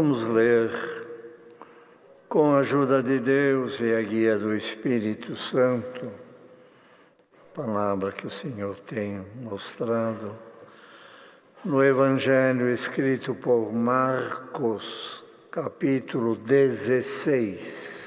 Vamos ler, com a ajuda de Deus e a guia do Espírito Santo, a palavra que o Senhor tem mostrado no Evangelho escrito por Marcos, capítulo 16.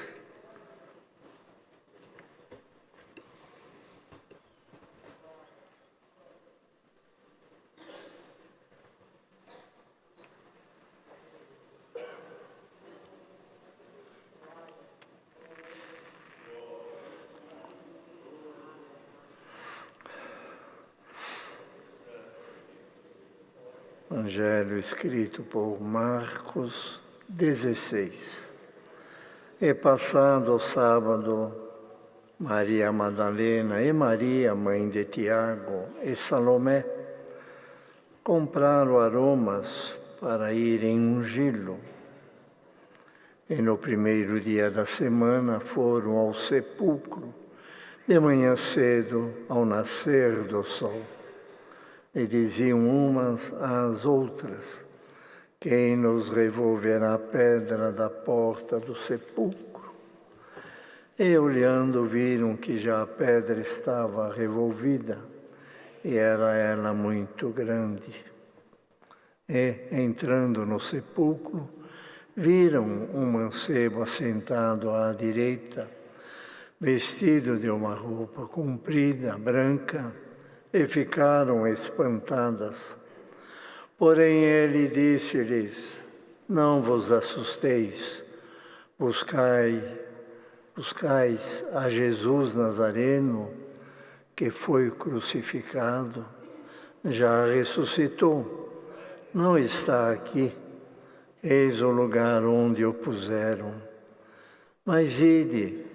Evangelho escrito por Marcos 16. E passado o sábado, Maria Madalena e Maria, mãe de Tiago, e Salomé compraram aromas para irem ungí-lo. E no primeiro dia da semana foram ao sepulcro, de manhã cedo, ao nascer do sol. E diziam umas às outras: quem nos revolverá a pedra da porta do sepulcro? E olhando viram que já a pedra estava revolvida, e era ela muito grande. E, entrando no sepulcro, viram um mancebo assentado à direita, vestido de uma roupa comprida, branca, e ficaram espantadas. Porém ele disse-lhes: não vos assusteis, buscais a Jesus Nazareno, que foi crucificado, já ressuscitou, não está aqui, eis o lugar onde o puseram. Mas ide,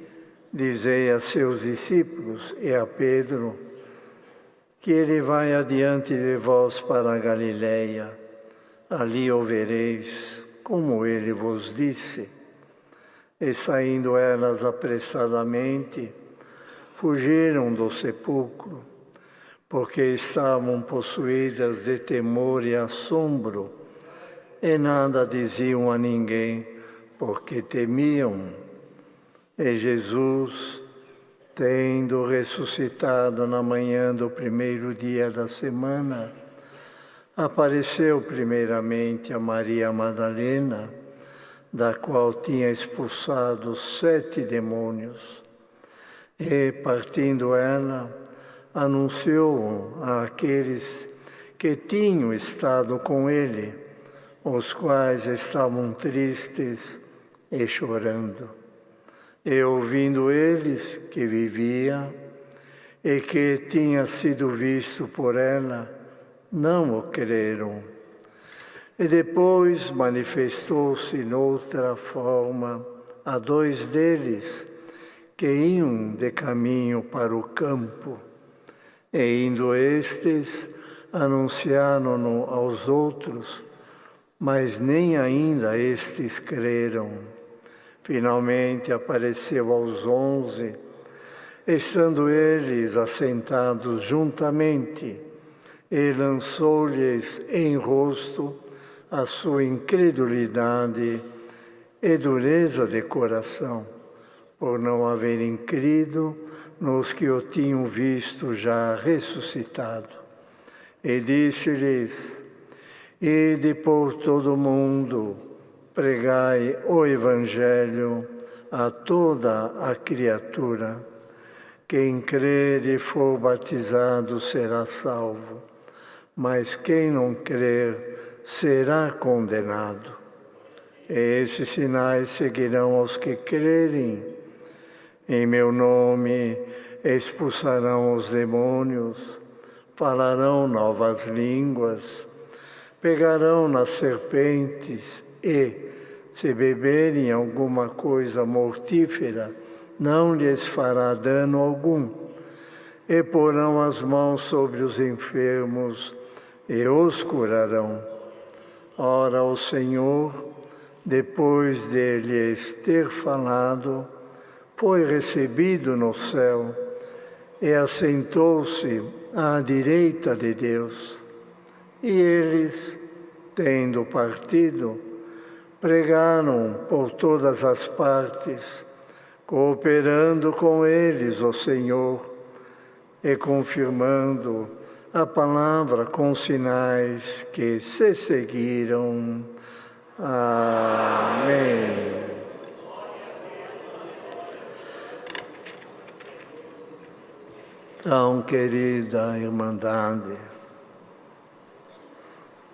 dizei a seus discípulos e a Pedro, que ele vai adiante de vós para a Galileia, ali o vereis, como ele vos disse. E saindo elas apressadamente, fugiram do sepulcro, porque estavam possuídas de temor e assombro, e nada diziam a ninguém, porque temiam. E Jesus, tendo ressuscitado na manhã do primeiro dia da semana, apareceu primeiramente a Maria Madalena, da qual tinha expulsado 7 demônios. E, partindo ela, anunciou àqueles que tinham estado com ele, os quais estavam tristes e chorando. E ouvindo eles que vivia e que tinha sido visto por ela, não o creram. E depois manifestou-se noutra forma a 2 deles, que iam de caminho para o campo. E indo estes, anunciaram-no aos outros, mas nem ainda estes creram. Finalmente apareceu aos 11, estando eles assentados juntamente, e lançou-lhes em rosto a sua incredulidade e dureza de coração, por não haverem crido nos que o tinham visto já ressuscitado. E disse-lhes: ide por todo o mundo, pregai o Evangelho a toda a criatura. Quem crer e for batizado será salvo, mas quem não crer será condenado. E esses sinais seguirão aos que crerem. Em meu nome expulsarão os demônios, falarão novas línguas, pegarão nas serpentes e, se beberem alguma coisa mortífera, não lhes fará dano algum. E porão as mãos sobre os enfermos e os curarão. Ora, o Senhor, depois de lhes ter falado, foi recebido no céu e assentou-se à direita de Deus. E eles, tendo partido, pregaram por todas as partes, cooperando com eles, ó Senhor, e confirmando a palavra com sinais que se seguiram. Amém. Tão querida Irmandade,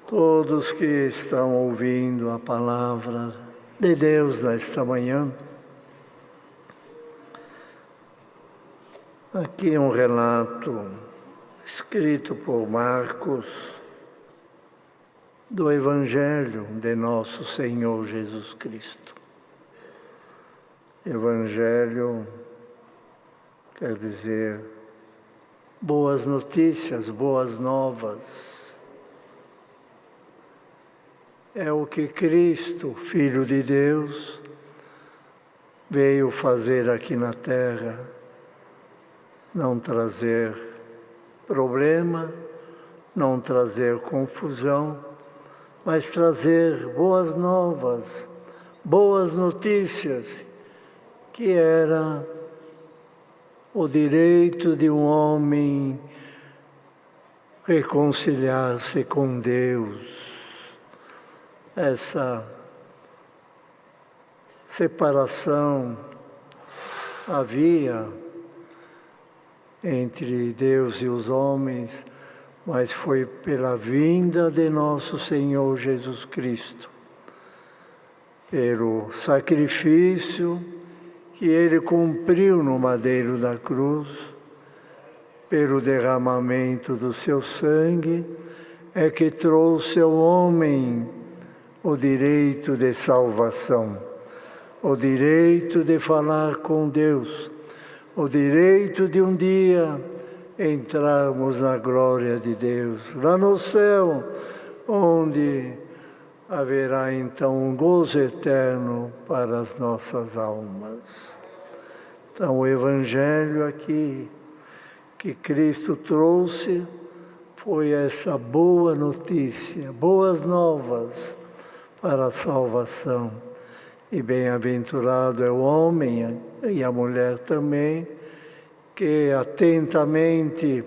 todos que estão ouvindo a palavra de Deus nesta manhã, aqui um relato escrito por Marcos do Evangelho de Nosso Senhor Jesus Cristo. Evangelho quer dizer boas notícias, boas novas. É o que Cristo, Filho de Deus, veio fazer aqui na terra. Não trazer problema, não trazer confusão, mas trazer boas novas, boas notícias, que era o direito de um homem reconciliar-se com Deus. Essa separação havia entre Deus e os homens, mas foi pela vinda de nosso Senhor Jesus Cristo, pelo sacrifício que Ele cumpriu no madeiro da cruz, pelo derramamento do seu sangue, é que trouxe ao homem o direito de salvação, o direito de falar com Deus, o direito de um dia entrarmos na glória de Deus, lá no céu, onde haverá então um gozo eterno para as nossas almas. Então, o Evangelho aqui que Cristo trouxe foi essa boa notícia, boas novas para a salvação. E bem-aventurado é o homem e a mulher também, que atentamente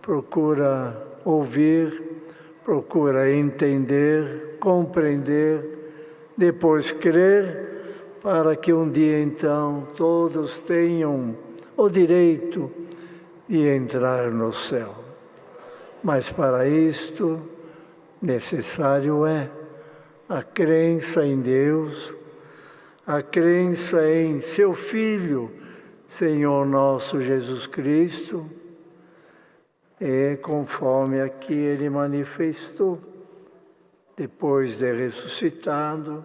procura ouvir, procura entender, compreender, depois crer, para que um dia então todos tenham o direito de entrar no céu. Mas para isto necessário é a crença em Deus, a crença em seu Filho, Senhor nosso Jesus Cristo, e conforme aqui Ele manifestou, depois de ressuscitado,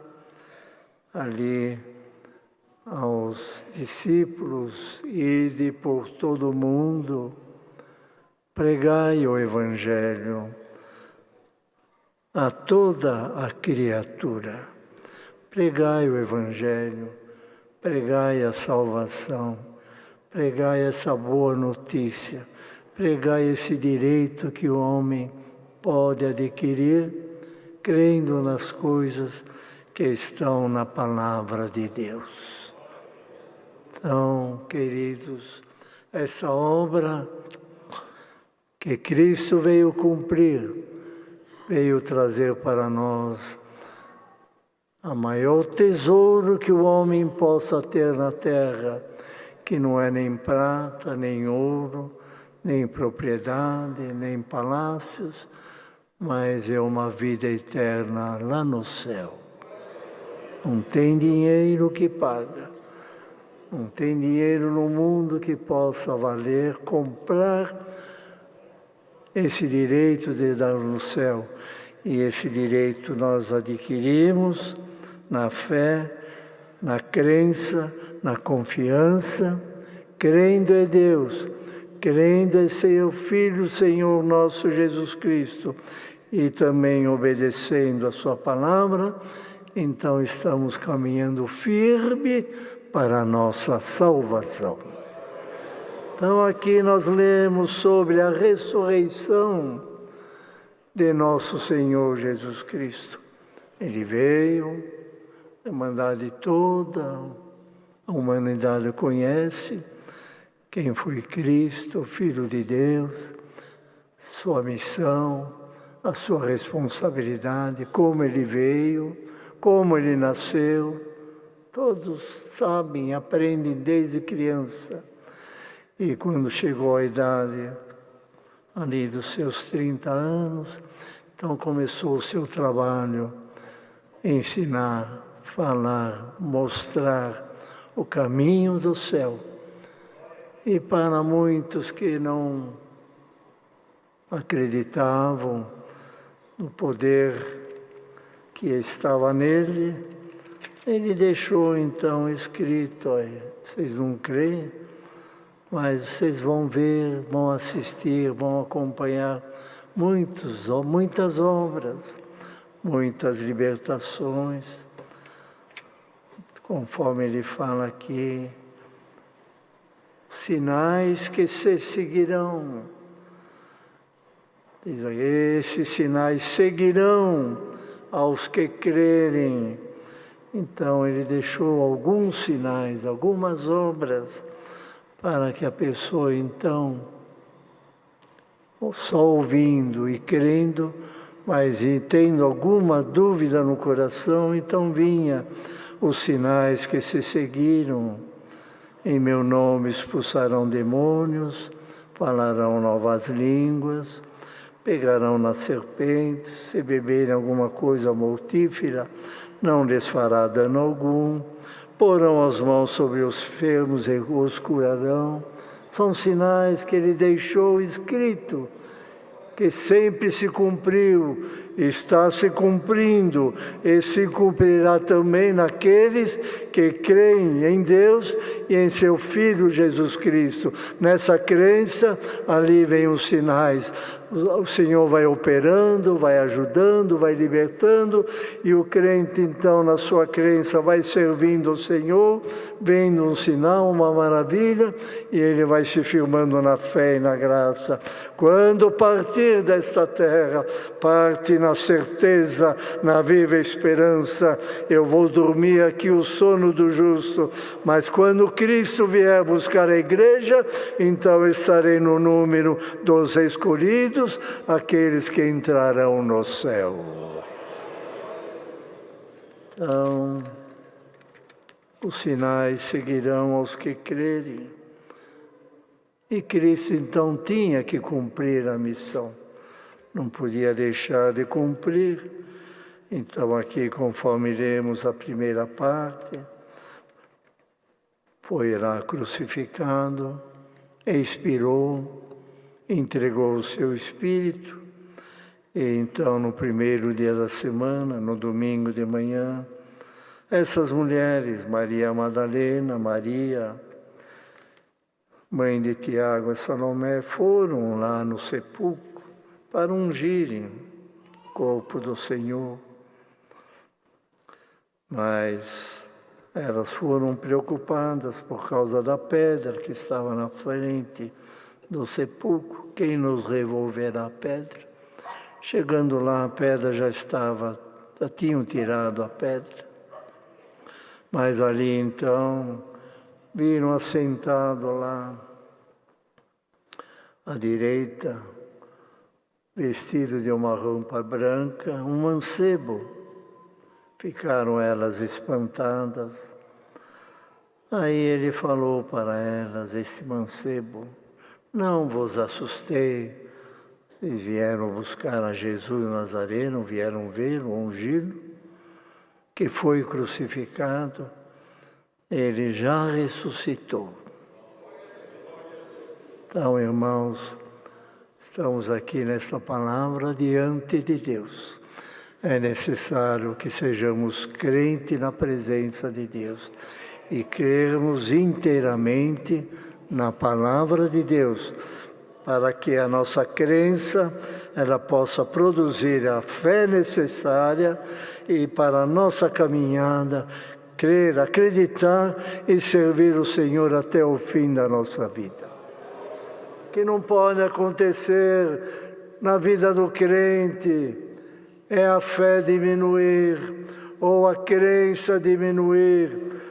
ali aos discípulos, ide por todo o mundo, pregai o Evangelho a toda a criatura. Pregai o Evangelho, pregai a salvação, pregai essa boa notícia, pregai esse direito que o homem pode adquirir, crendo nas coisas que estão na palavra de Deus. Então, queridos, essa obra que Cristo veio cumprir, veio trazer para nós o maior tesouro que o homem possa ter na terra, que não é nem prata, nem ouro, nem propriedade, nem palácios, mas é uma vida eterna lá no céu. Não tem dinheiro que paga, não tem dinheiro no mundo que possa valer, comprar esse direito de dar no céu. E esse direito nós adquirimos na fé, na crença, na confiança, crendo em Deus, crendo em seu Filho, Senhor nosso Jesus Cristo, e também obedecendo a sua palavra, então estamos caminhando firme para a nossa salvação. Então aqui nós lemos sobre a ressurreição de nosso Senhor Jesus Cristo. Ele veio, a humanidade toda, a humanidade conhece quem foi Cristo, Filho de Deus, sua missão, a sua responsabilidade, como ele veio, como ele nasceu. Todos sabem, aprendem desde criança. E quando chegou a idade ali dos seus 30 anos, então começou o seu trabalho, ensinar, falar, mostrar o caminho do céu. E para muitos que não acreditavam no poder que estava nele, ele deixou então escrito, olha, vocês não creem, mas vocês vão ver, vão assistir, vão acompanhar muitas obras, muitas libertações, conforme ele fala aqui, sinais que se seguirão. Diz aí, esses sinais seguirão aos que crerem. Então ele deixou alguns sinais, algumas obras, para que a pessoa então, só ouvindo e crendo, mas e tendo alguma dúvida no coração, então vinha os sinais que se seguiram. Em meu nome expulsarão demônios, falarão novas línguas, pegarão nas serpentes, se beberem alguma coisa mortífera, não lhes fará dano algum, porão as mãos sobre os enfermos e os curarão. São sinais que ele deixou escrito, que sempre se cumpriu, está se cumprindo e se cumprirá também naqueles que creem em Deus e em seu Filho Jesus Cristo. Nessa crença, ali vem os sinais. O Senhor vai operando, vai ajudando, vai libertando, e o crente, então, na sua crença, vai servindo o Senhor, vendo um sinal, uma maravilha, e ele vai se firmando na fé e na graça. Quando partir desta terra, parte na certeza, na viva esperança, eu vou dormir aqui o sono do justo, mas quando Cristo vier buscar a igreja, então estarei no número dos escolhidos, aqueles que entrarão no céu. Então, os sinais seguirão aos que crerem. E Cristo, então, tinha que cumprir a missão. Não podia deixar de cumprir. Então, aqui, conforme lemos a primeira parte, foi lá crucificado, expirou, entregou o seu espírito, e então no primeiro dia da semana, no domingo de manhã, essas mulheres, Maria Madalena, Maria, mãe de Tiago e Salomé, foram lá no sepulcro para ungirem o corpo do Senhor. Mas elas foram preocupadas por causa da pedra que estava na frente do sepulcro. Quem nos revolverá a pedra? Chegando lá, a pedra já tinham tirado a pedra. Mas ali então, viram assentado lá, à direita, vestido de uma roupa branca, um mancebo. Ficaram elas espantadas. Aí ele falou para elas, esse mancebo: não vos assustei, vocês vieram buscar a Jesus Nazareno, vieram vê-lo, ungí-lo, que foi crucificado, ele já ressuscitou. Então, irmãos, estamos aqui nesta palavra diante de Deus. É necessário que sejamos crentes na presença de Deus e crermos inteiramente na palavra de Deus, para que a nossa crença ela possa produzir a fé necessária e para a nossa caminhada crer, acreditar e servir o Senhor até o fim da nossa vida. Que não pode acontecer na vida do crente é a fé diminuir, ou a crença diminuir,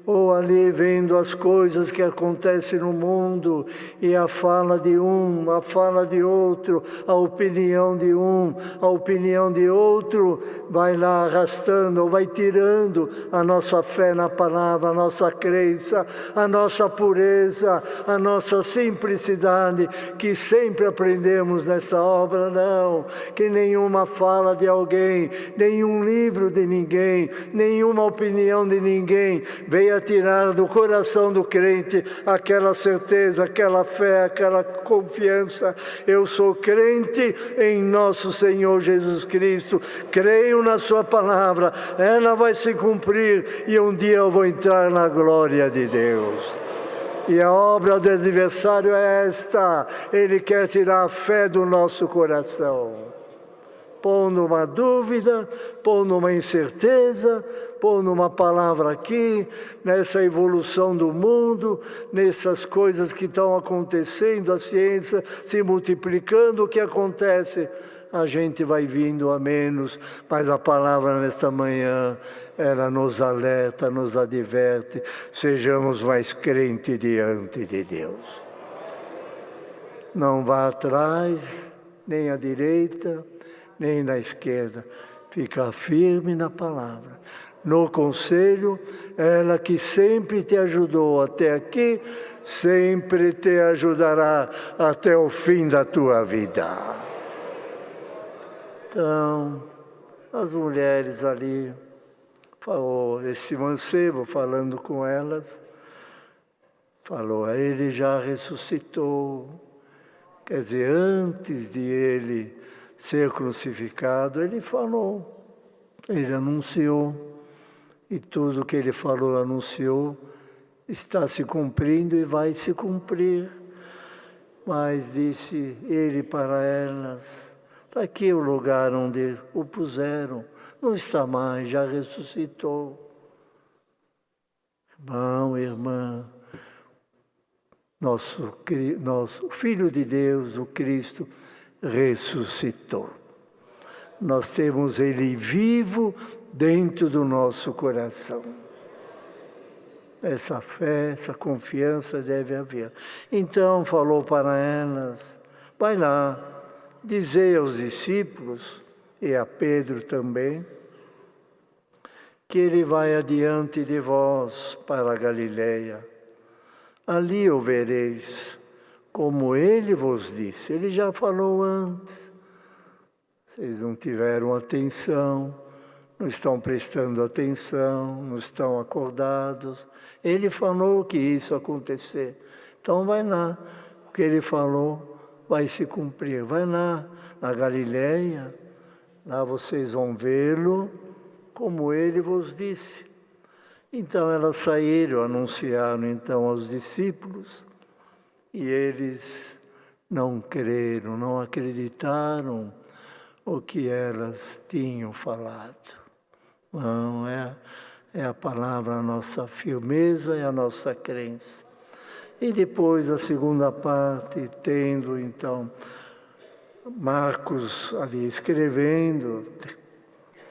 ou ali vendo as coisas que acontecem no mundo, e a fala de um, a fala de outro, a opinião de um, a opinião de outro, vai lá arrastando, ou vai tirando a nossa fé na palavra, a nossa crença, a nossa pureza, a nossa simplicidade, que sempre aprendemos nessa obra. Não, que nenhuma fala de alguém, nenhum livro de ninguém, nenhuma opinião de ninguém venha tirar do coração do crente aquela certeza, aquela fé, aquela confiança. Eu sou crente em nosso Senhor Jesus Cristo, creio na sua palavra, ela vai se cumprir e um dia eu vou entrar na glória de Deus. E a obra do adversário é esta: ele quer tirar a fé do nosso coração, pondo uma dúvida, pondo uma incerteza, pondo uma palavra aqui, nessa evolução do mundo, nessas coisas que estão acontecendo, a ciência se multiplicando. O que acontece? A gente vai vindo a menos, mas a palavra nesta manhã, ela nos alerta, nos adverte, sejamos mais crentes diante de Deus. Não vá atrás, nem à direita, nem na esquerda, fica firme na palavra, no conselho, ela que sempre te ajudou até aqui, sempre te ajudará até o fim da tua vida. Então, as mulheres ali, falou, esse mancebo falando com elas, falou, ele já ressuscitou, quer dizer, antes de ele ser crucificado, ele falou, ele anunciou, e tudo que ele falou, anunciou, está se cumprindo e vai se cumprir. Mas disse ele para elas, está aqui o lugar onde o puseram, não está mais, já ressuscitou. Irmão, irmã, nosso Filho de Deus, o Cristo, ressuscitou. Nós temos Ele vivo dentro do nosso coração. Essa fé, essa confiança deve haver. Então falou para elas, vai lá, dizei aos discípulos, e a Pedro também, que Ele vai adiante de vós para a Galileia. Ali o vereis, como Ele vos disse. Ele já falou antes. Vocês não tiveram atenção, não estão prestando atenção, não estão acordados. Ele falou que isso ia acontecer. Então vai lá, o que Ele falou vai se cumprir. Vai lá, na Galileia, lá vocês vão vê-lo como Ele vos disse. Então elas saíram, anunciaram então aos discípulos, e eles não creram, não acreditaram o que elas tinham falado. Não, é a palavra, a nossa firmeza e a nossa crença. E depois a segunda parte, tendo então Marcos ali escrevendo,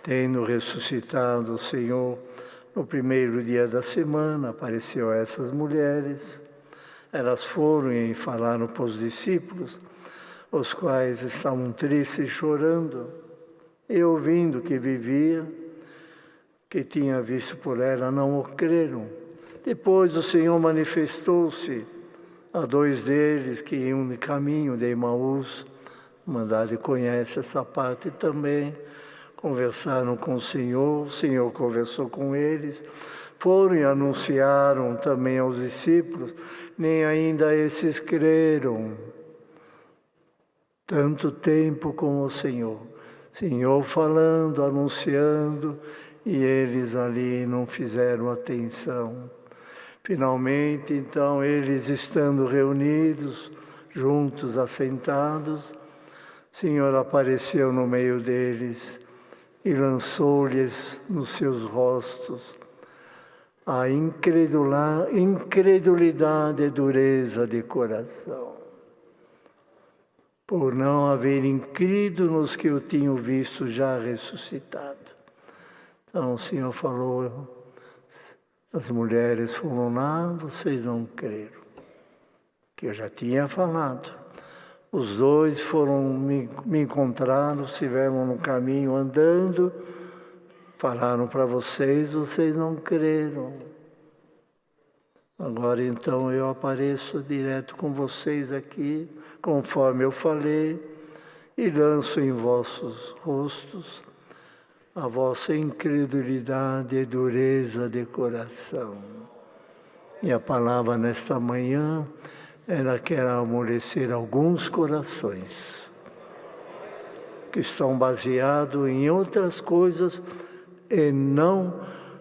tendo ressuscitado o Senhor no primeiro dia da semana, apareceu a essas mulheres. Elas foram e falaram para os discípulos, os quais estavam tristes e chorando, e ouvindo que vivia, que tinha visto por ela, não o creram. Depois o Senhor manifestou-se a dois deles que iam de caminho de Emaús. A Mandade conhece essa parte também. Conversaram com o Senhor conversou com eles. Foram e anunciaram também aos discípulos, nem ainda esses creram. Tanto tempo como o Senhor falando, anunciando, e eles ali não fizeram atenção. Finalmente, então, eles estando reunidos, juntos, assentados, o Senhor apareceu no meio deles e lançou-lhes nos seus rostos a incredulidade e dureza de coração, por não haverem crido nos que o tinham visto já ressuscitado. Então o Senhor falou, as mulheres foram lá, vocês não creram. Que eu já tinha falado. Os dois foram me encontraram, estiveram no caminho andando, falaram para vocês, vocês não creram. Agora então eu apareço direto com vocês aqui, conforme eu falei, e lanço em vossos rostos a vossa incredulidade e dureza de coração. E a palavra nesta manhã, ela quer amolecer alguns corações que estão baseados em outras coisas e não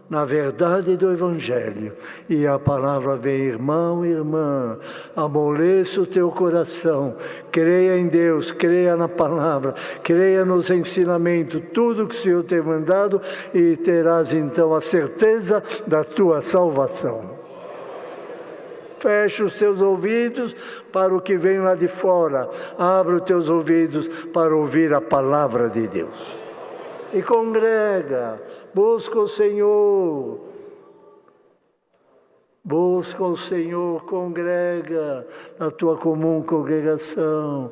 na verdade do Evangelho. E a palavra vem, irmão, irmã, amoleça o teu coração, creia em Deus, creia na palavra, creia nos ensinamentos, tudo que o Senhor tem mandado, e terás então a certeza da tua salvação. Fecha os teus ouvidos para o que vem lá de fora. Abra os teus ouvidos para ouvir a palavra de Deus. E congrega, busca o Senhor. Busca o Senhor, congrega na tua comum congregação.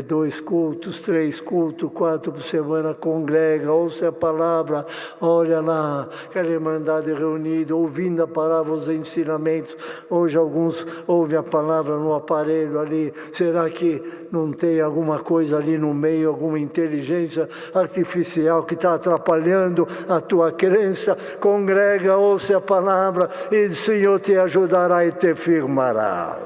2 cultos, 3 cultos, 4 por semana, congrega, ouça a palavra, olha lá, aquela irmandade reunida, ouvindo a palavra, os ensinamentos. Hoje alguns ouvem a palavra no aparelho ali. Será que não tem alguma coisa ali no meio, alguma inteligência artificial que está atrapalhando a tua crença? Congrega, ouça a palavra e o Senhor te ajudará e te firmará.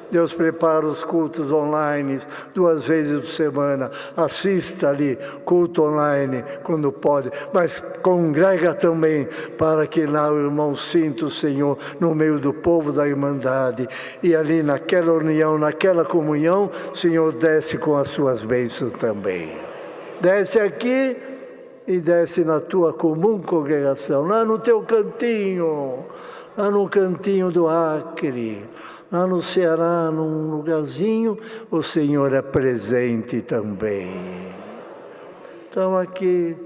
Deus prepara os cultos online 2 vezes por semana. Assista ali, culto online, quando pode. Mas congrega também, para que lá o irmão sinta o Senhor no meio do povo da irmandade. E ali naquela união, naquela comunhão, o Senhor desce com as suas bênçãos também. Desce aqui e desce na tua comum congregação, lá no teu cantinho, lá no cantinho do Acre, lá no Ceará, num lugarzinho, o Senhor é presente também. Então aqui,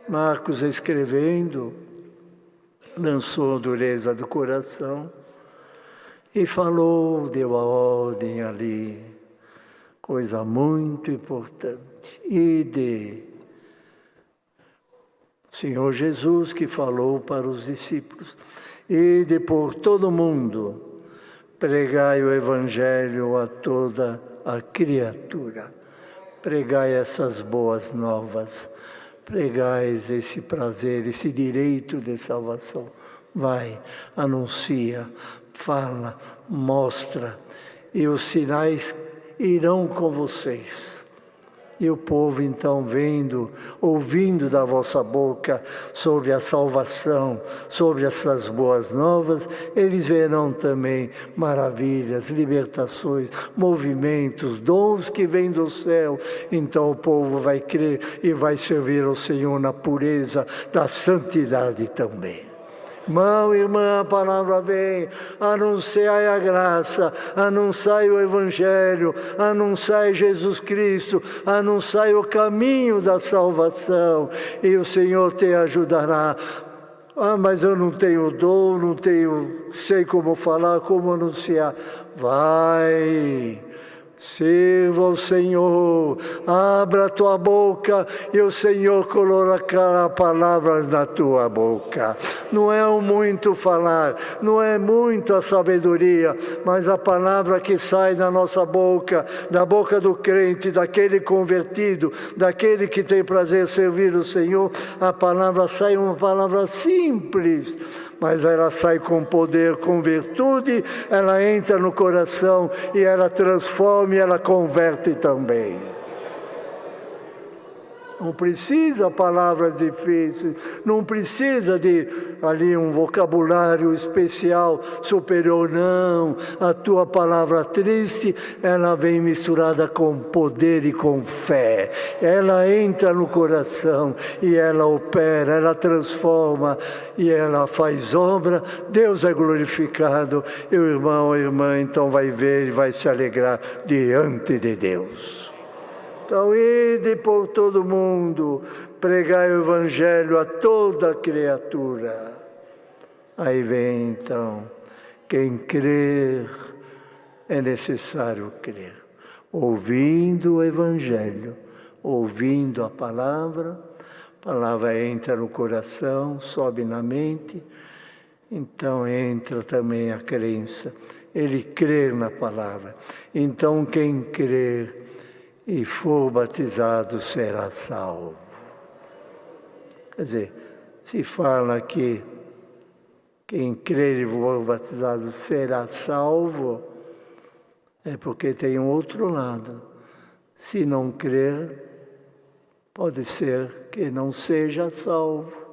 Marcos escrevendo, lançou a dureza do coração e falou, deu a ordem ali, coisa muito importante. Senhor Jesus que falou para os discípulos, ide por todo o mundo, pregai o Evangelho a toda a criatura. Pregai essas boas novas, pregai esse prazer, esse direito de salvação. Vai, anuncia, fala, mostra, e os sinais irão com vocês. E o povo então vendo, ouvindo da vossa boca sobre a salvação, sobre essas boas novas, eles verão também maravilhas, libertações, movimentos, dons que vêm do céu. Então o povo vai crer e vai servir ao Senhor na pureza da santidade também. Irmão, irmã, a palavra vem, anunciai a graça, anunciai o Evangelho, anunciai Jesus Cristo, anunciai o caminho da salvação, e o Senhor te ajudará. Ah, mas eu não tenho dom, não sei como falar, como anunciar. Vai! Sirva ao Senhor, abra a tua boca e o Senhor colocará palavras na tua boca. Não é o muito falar, não é muito a sabedoria, mas a palavra que sai da nossa boca, da boca do crente, daquele convertido, daquele que tem prazer em servir o Senhor, a palavra sai uma palavra simples, mas ela sai com poder, com virtude, ela entra no coração e ela transforma e ela converte também. Não precisa palavras difíceis, não precisa de ali um vocabulário especial, superior, não. A tua palavra triste, ela vem misturada com poder e com fé. Ela entra no coração e ela opera, ela transforma e ela faz obra. Deus é glorificado e o irmão, a irmã, então vai ver e vai se alegrar diante de Deus. Então, ide por todo mundo, pregai o Evangelho a toda criatura. Aí vem, então, quem crer, é necessário crer. Ouvindo o Evangelho, ouvindo a palavra entra no coração, sobe na mente, então entra também a crença. Ele crê na palavra. Então, quem crer e for batizado será salvo. Quer dizer, se fala que quem crer e for batizado será salvo, é porque tem um outro lado. Se não crer, pode ser que não seja salvo.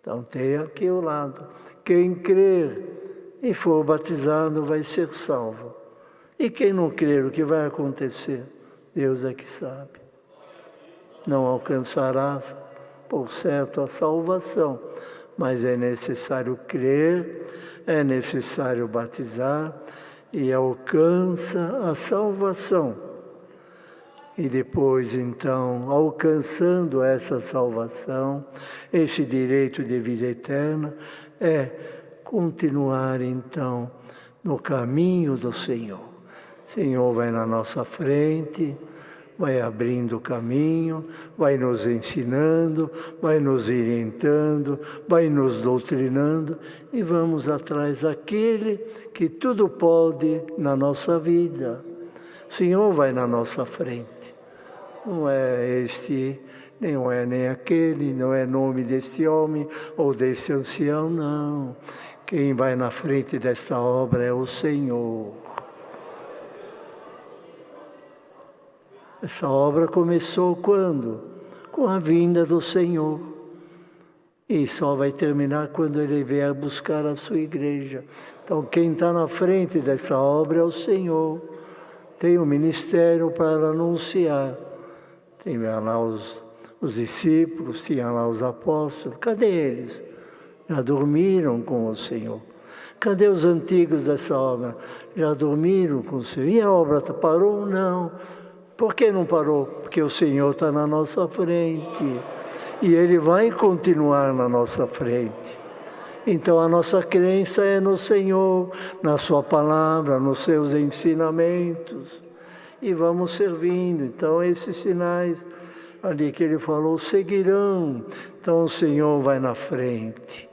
Então tem aqui o lado. Quem crer e for batizado vai ser salvo. E quem não crer, o que vai acontecer? Deus é que sabe. Não alcançará, por certo, a salvação, mas é necessário crer, é necessário batizar e alcança a salvação. E depois, então, alcançando essa salvação, esse direito de vida eterna, é continuar, então, no caminho do Senhor. O Senhor vai na nossa frente, vai abrindo o caminho, vai nos ensinando, vai nos orientando, vai nos doutrinando e vamos atrás daquele que tudo pode na nossa vida. O Senhor vai na nossa frente. Não é este, não é nem aquele, não é nome deste homem ou deste ancião, não. Quem vai na frente desta obra é o Senhor. Essa obra começou quando? Com a vinda do Senhor. E só vai terminar quando Ele vier buscar a sua igreja. Então, quem está na frente dessa obra é o Senhor. Tem um ministério para anunciar. Tem lá os discípulos, tinha lá os apóstolos. Cadê eles? Já dormiram com o Senhor. Cadê os antigos dessa obra? Já dormiram com o Senhor. E a obra parou? Não. Por que não parou? Porque o Senhor está na nossa frente. E Ele vai continuar na nossa frente. Então a nossa crença é no Senhor, na Sua palavra, nos seus ensinamentos. E vamos servindo. Então esses sinais ali que Ele falou seguirão. Então o Senhor vai na frente.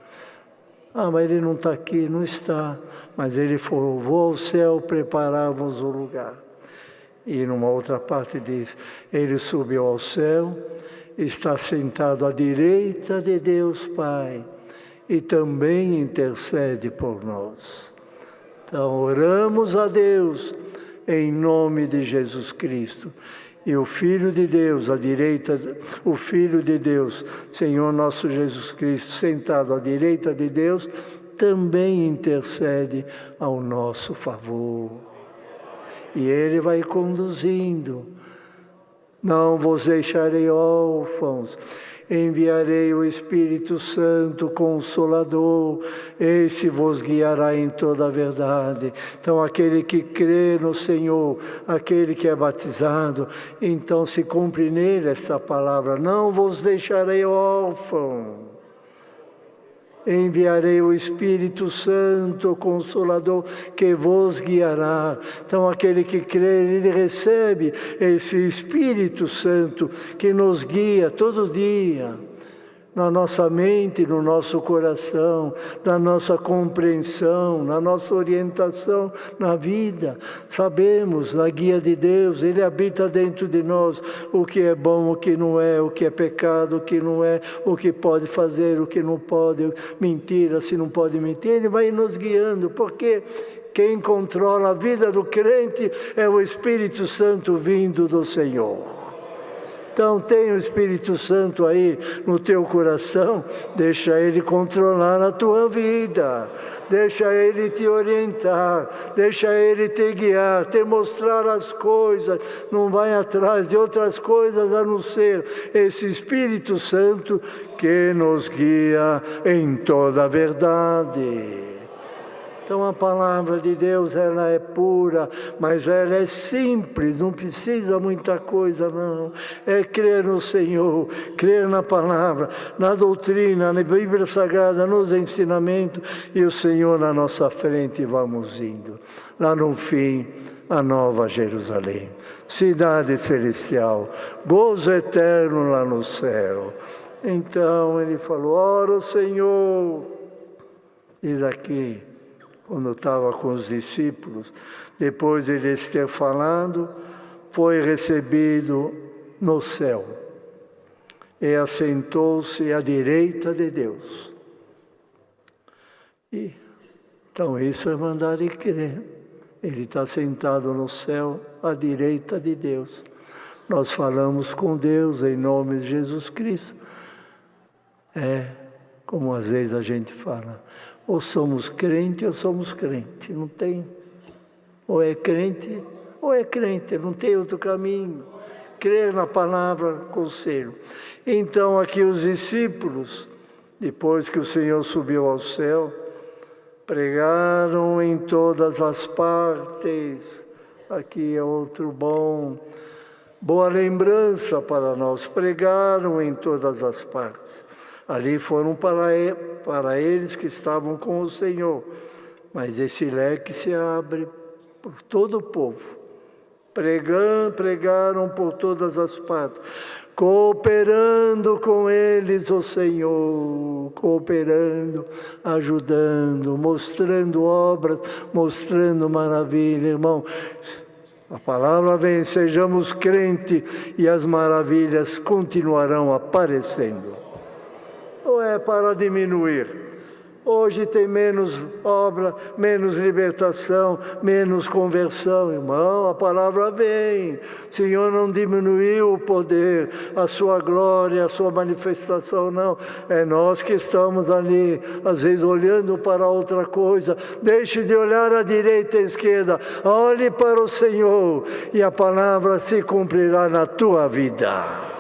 Ah, mas Ele não está aqui, não está. Mas Ele falou, vou ao céu preparar-vos o lugar. E numa outra parte diz, Ele subiu ao céu, está sentado à direita de Deus Pai e também intercede por nós. Então oramos a Deus em nome de Jesus Cristo. E o Filho de Deus, à direita, o Filho de Deus, Senhor nosso Jesus Cristo, sentado à direita de Deus, também intercede ao nosso favor. E Ele vai conduzindo. Não vos deixarei órfãos, enviarei o Espírito Santo Consolador, esse vos guiará em toda a verdade. Então aquele que crê no Senhor, aquele que é batizado, então se cumpre nele esta palavra, não vos deixarei órfãos. Enviarei o Espírito Santo, Consolador, que vos guiará. Então, aquele que crê, ele recebe esse Espírito Santo que nos guia todo dia, na nossa mente, no nosso coração, na nossa compreensão, na nossa orientação na vida. Sabemos, na guia de Deus, Ele habita dentro de nós o que é bom, o que não é, o que é pecado, o que não é, o que pode fazer, o que não pode, mentira, se não pode mentir. Ele vai nos guiando, porque quem controla a vida do crente é o Espírito Santo vindo do Senhor. Então, tem o Espírito Santo aí no teu coração, deixa Ele controlar a tua vida, deixa Ele te orientar, deixa Ele te guiar, te mostrar as coisas, não vai atrás de outras coisas a não ser esse Espírito Santo que nos guia em toda a verdade. Então a palavra de Deus, ela é pura, mas ela é simples, não precisa muita coisa não. É crer no Senhor, crer na palavra, na doutrina, na Bíblia Sagrada, nos ensinamentos, e o Senhor na nossa frente, vamos indo. Lá no fim, a nova Jerusalém, cidade celestial, gozo eterno lá no céu. Então ele falou, ora o Senhor, diz aqui, quando estava com os discípulos, depois de eles ter falado, foi recebido no céu e assentou-se à direita de Deus. Então isso é mandar e crer. Ele está sentado no céu à direita de Deus. Nós falamos com Deus em nome de Jesus Cristo. É como às vezes a gente fala, ou somos crente ou somos crente, não tem, ou é crente, não tem outro caminho. Crer na palavra, conselho. Então aqui os discípulos, depois que o Senhor subiu ao céu, pregaram em todas as partes. Aqui é outro boa lembrança para nós. Pregaram em todas as partes. Ali foram para eles que estavam com o Senhor. Mas esse leque se abre por todo o povo. Pregaram por todas as partes, cooperando com eles o Senhor, cooperando, ajudando, mostrando obras, mostrando maravilha, irmão. A palavra vem, sejamos crentes e as maravilhas continuarão aparecendo. Ou é para diminuir? Hoje tem menos obra, menos libertação, menos conversão. Irmão, a palavra vem. O Senhor não diminuiu o poder, a sua glória, a sua manifestação, não. É nós que estamos ali, às vezes olhando para outra coisa. Deixe de olhar à direita e à esquerda. Olhe para o Senhor e a palavra se cumprirá na tua vida.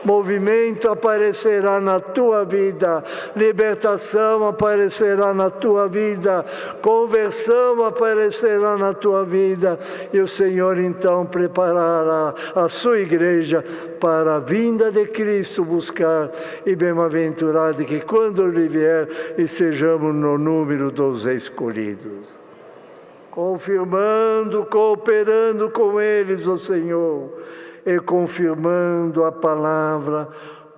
Movimento aparecerá na tua vida, libertação aparecerá na tua vida, conversão aparecerá na tua vida, e o Senhor então preparará a sua igreja para a vinda de Cristo buscar, e bem-aventurado que quando Ele vier, estejamos no número dos escolhidos. Confirmando, cooperando com eles, o Senhor, e confirmando a palavra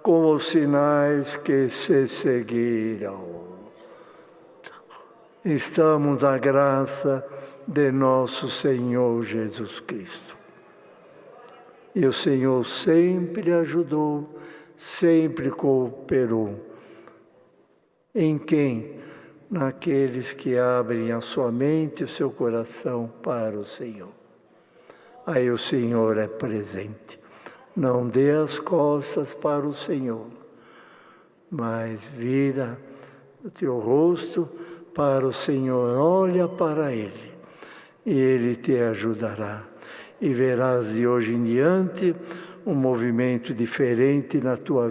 com os sinais que se seguiram. Estamos à graça de nosso Senhor Jesus Cristo. E o Senhor sempre ajudou, sempre cooperou. Em quem? Naqueles que abrem a sua mente e o seu coração para o Senhor. Aí o Senhor é presente. Não dê as costas para o Senhor, mas vira o teu rosto para o Senhor, olha para Ele, e Ele te ajudará. E verás de hoje em diante um movimento diferente na tua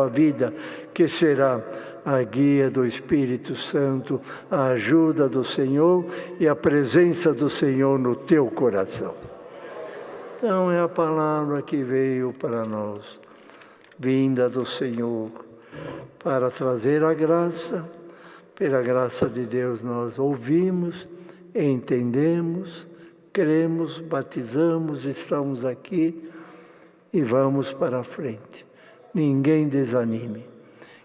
vida, que será a guia do Espírito Santo, a ajuda do Senhor e a presença do Senhor no teu coração. Então é a palavra que veio para nós, vinda do Senhor, para trazer a graça. Pela graça de Deus nós ouvimos, entendemos, cremos, batizamos, estamos aqui e vamos para a frente. Ninguém desanime.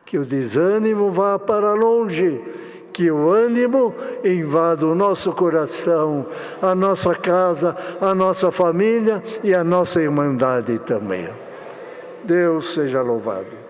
Que o desânimo vá para longe, que o ânimo invada o nosso coração, a nossa casa, a nossa família e a nossa irmandade também. Deus seja louvado.